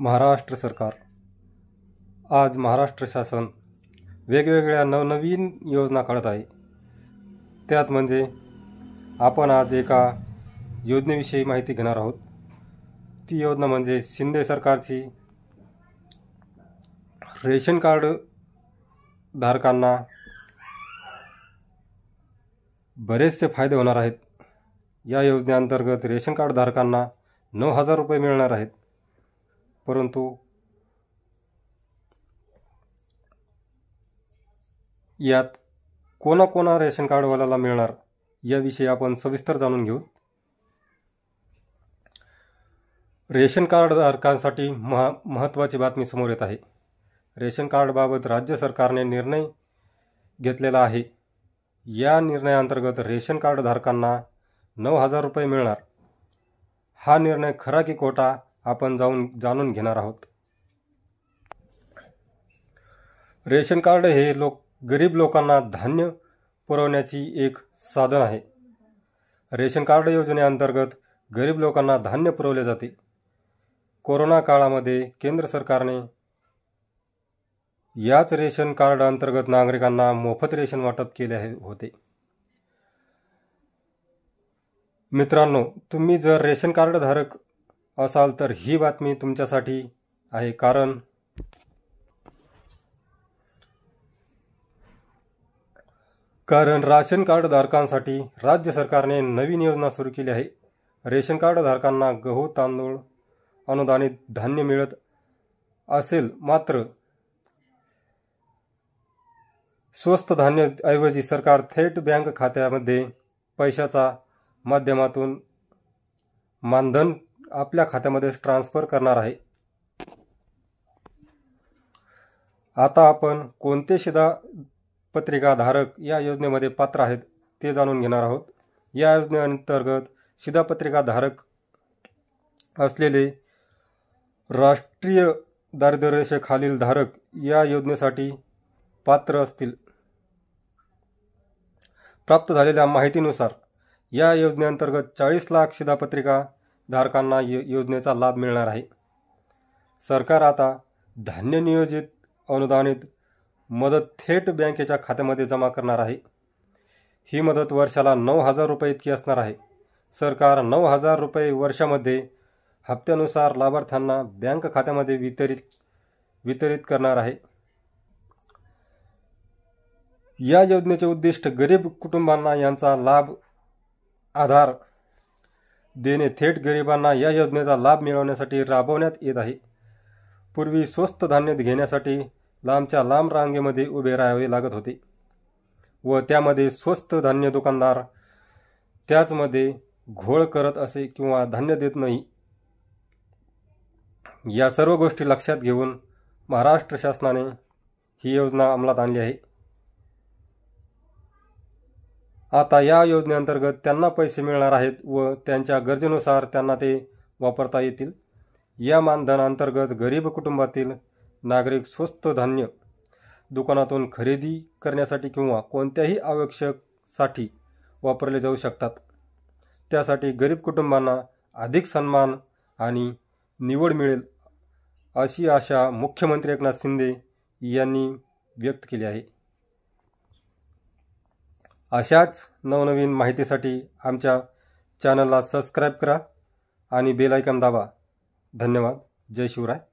महाराष्ट्र सरकार आज महाराष्ट्र शासन वेगवेगळ्या नवनवीन योजना काढत आहे। त्यात म्हणजे आपण आज एका योजनेविषयी माहिती घेणार आहोत। ती योजना म्हणजे शिंदे सरकारची रेशन कार्ड धारकांना बरेचसे फायदे होणार आहेत। या योजनेअंतर्गत रेशन कार्ड धारकांना 9,000 रुपये मिळणार आहेत। परंतु यात कोणा रेशन कार्डवाल्याला मिळणार याविषयी आपण सविस्तर जाणून घेऊ। रेशन कार्ड धारकांसाठी महत्त्वाची बातमी समोर येत आहे। रेशन कार्डबाबत राज्य सरकारने निर्णय घेतलेला आहे। या निर्णयाअंतर्गत रेशन कार्ड धारकांना 9,000 रुपये मिळणार। हा निर्णय खरा की खोटा आपण जाणून घेणार आहोत। रेशन कार्ड हे गरीब लोकांना धान्य पुरवण्याची एक साधन आहे। रेशन कार्ड योजनेअंतर्गत गरीब लोकांना धान्य पुरवले जाते। कोरोना काळामध्ये केंद्र सरकारने याच रेशन कार्ड अंतर्गत नागरिकांना मोफत रेशन वाटप केले होते। मित्रांनो, तुम्ही जर रेशन कार्ड धारक असाल तर ही बातमी तुमच्यासाठी आहे, कारण राशन कार्ड धारकांसाठी राज्य सरकारने नवीन योजना सुरू केली आहे। रेशन कार्ड धारकांना गहू तांदूळ अनुदानित धान्य मिळत असेल, मात्र स्वस्त धान्य ऐवजी सरकार थेट बँक खात्यामध्ये पैशाच्या माध्यमातून मानधन आपल्या खात्यामध्ये ट्रान्सफर करणार आहे। आता आपण कोणते शिधापत्रिका धारक या योजनेमध्ये पात्र आहेत ते जाणून घेणार आहोत। या योजनेअंतर्गत शिधापत्रिका धारक असलेले राष्ट्रीय दारिद्र्य रेषेखालील धारक या योजनेसाठी पात्र असतील। प्राप्त झालेल्या माहितीनुसार या योजनेअंतर्गत 40 लाख शिधापत्रिका धारकांना योजनेचा लाभ मिळणार आहे। सरकार आता धान्य नियोजित अनुदानित मदत थेट बँकेच्या खात्यामध्ये जमा करणार आहे। ही मदत वर्षाला 9,000 रुपये इतकी असणार आहे। सरकार 9,000 रुपये वर्षामध्ये हप्त्यानुसार लाभार्थ्यांना बँक खात्यामध्ये वितरित करणार आहे। या योजनेचे उद्दिष्ट गरीब कुटुंबांना यांचा लाभ आधार देणे थेट गरिबांना या योजनेचा लाभ मिळवण्यासाठी राबवण्यात येत आहे। पूर्वी स्वस्त धान्य घेण्यासाठी लांबच्या लांब रांगेमध्ये उभे राहावे लागत होते व त्यामध्ये स्वस्त धान्य दुकानदार त्याचमध्ये घोळ करत असे किंवा धान्य देत नाही। या सर्व गोष्टी लक्षात घेऊन महाराष्ट्र शासनाने ही योजना अंमलात आणली आहे। आता या योजनेअंतर्गत त्यांना पैसे मिळणार आहेत व त्यांच्या गरजेनुसार त्यांना ते वापरता येतील। या मानधनाअंतर्गत गरीब कुटुंबातील नागरिक स्वस्त धान्य दुकानातून खरेदी करण्यासाठी किंवा कोणत्याही आवश्यकतेसाठी वापरले जाऊ शकतात। त्यासाठी गरीब कुटुंबांना अधिक सन्मान आणि निवड मिळेल अशी आशा मुख्यमंत्री एकनाथ शिंदे यांनी व्यक्त केली आहे। अशाच नवनवीन माहितीसाठी आमच्या चॅनलला सबस्क्राईब करा आणि बेल आयकॉन दाबा। धन्यवाद। जय शिवराय।